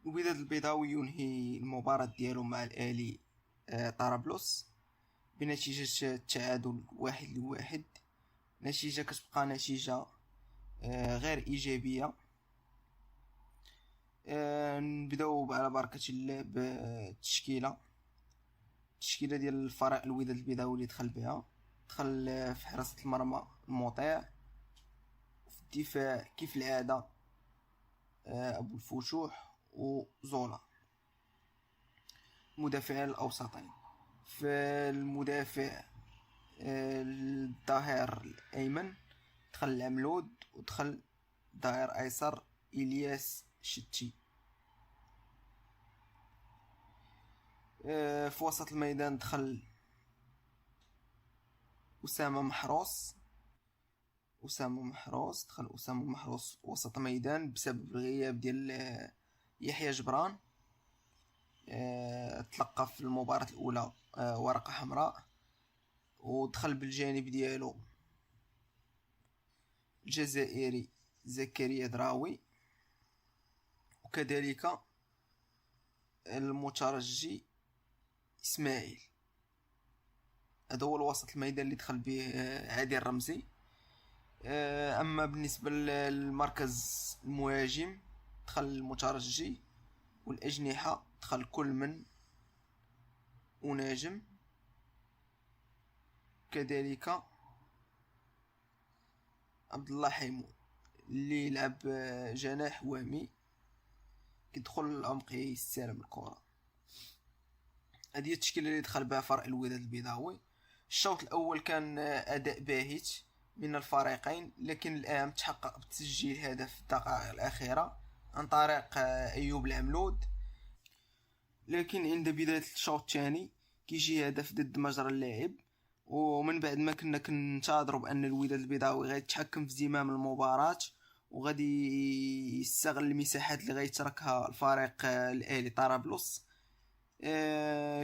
الوداد البيضاوي ينهي المباراة ديالو مع الأهلي طرابلس بنتيجة التعادل 1-1. نتيجة كتبقى نتيجة غير إيجابية. نبداو على بركة الله بالتشكيلة ديال الفريق الوداد البيضاوي اللي دخل في حراسة المرمى المطيع، في الدفاع كيف العادة أبو الفتوح وزولا. مدافعين الأوسطين، في المدافع الظهير الأيمن دخل العملود، ودخل ظهير أيسر إلياس شتي. في وسط الميدان دخل أسامة محروس وسط الميدان بسبب الغياب ديال يحيى جبران. تلقى في المباراة الأولى ورقة حمراء. ودخل بالجانب ديالو الجزائري زكريا دراوي، وكذلك المترجي إسماعيل. هذا هو الوسط الميدان اللي دخل به عادل الرمزي. أما بالنسبة للمركز المهاجم دخل المترجي، والأجنحة دخل كل من وناجم، كذلك عبد الله حيمود اللي يلعب جناح وهمي كيدخل للعمق يستلم الكرة. هذه التشكيله اللي دخل بها فريق الوداد البيضاوي. الشوط الاول كان اداء باهت من الفريقين، لكن الان تحقق بتسجيل هدف في الدقائق الاخيره عن طريق ايوب العملود. لكن عند بدايه الشوط الثاني كيجي هدف ضد مجرى اللاعب، ومن بعد ما كنا كننتظروا بان الوداد البيضاوي غيتحكم في زمام المباراه وغادي يستغل المساحات اللي غيتركها الفريق الاهلي طرابلس،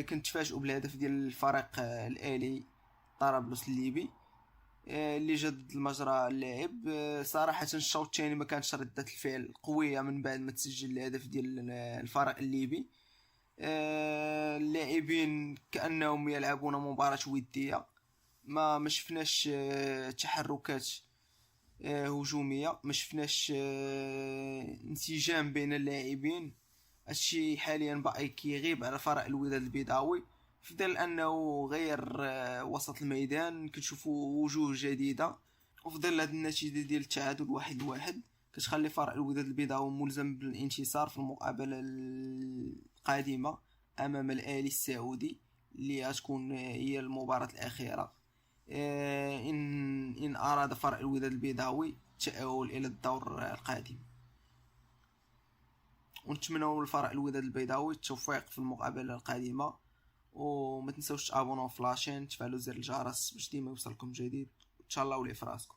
كنتفاجئوا بالهدف ديال الفريق الاهلي طرابلس الليبي اللي جد المجرى اللاعب. صراحه الشوط الثاني ما كانش ردة الفعل قويه من بعد ما تسجل الهدف ديال الفريق الليبي. اللاعبين كانهم يلعبون مباراه وديه، ما شفناش تحركات هجوميه، ما شفناش انسجام بين اللاعبين. الشيء حاليا بقى كيغيب على فريق الوداد البيضاوي، في ظل انه غير وسط الميدان كتشوفوا وجوه جديده، وفي ظل هذه النتيجه ديال التعادل 1-1 كتخلي فريق الوداد البيضاوي ملزم بالانتصار في المقابله القادمه امام الاهلي السعودي اللي غتكون هي المباراه الاخيره ان اراد فريق الوداد البيضاوي التاهل الى الدور القادم. ونتمنوا للفريق الوداد البيضاوي التوفيق في المقابله القادمه، وما تنسوش تابوناو في لاشين، تفعلوا زر الجرس باش ديما يوصلكم جديد. ان شاء الله ولي فراسكم.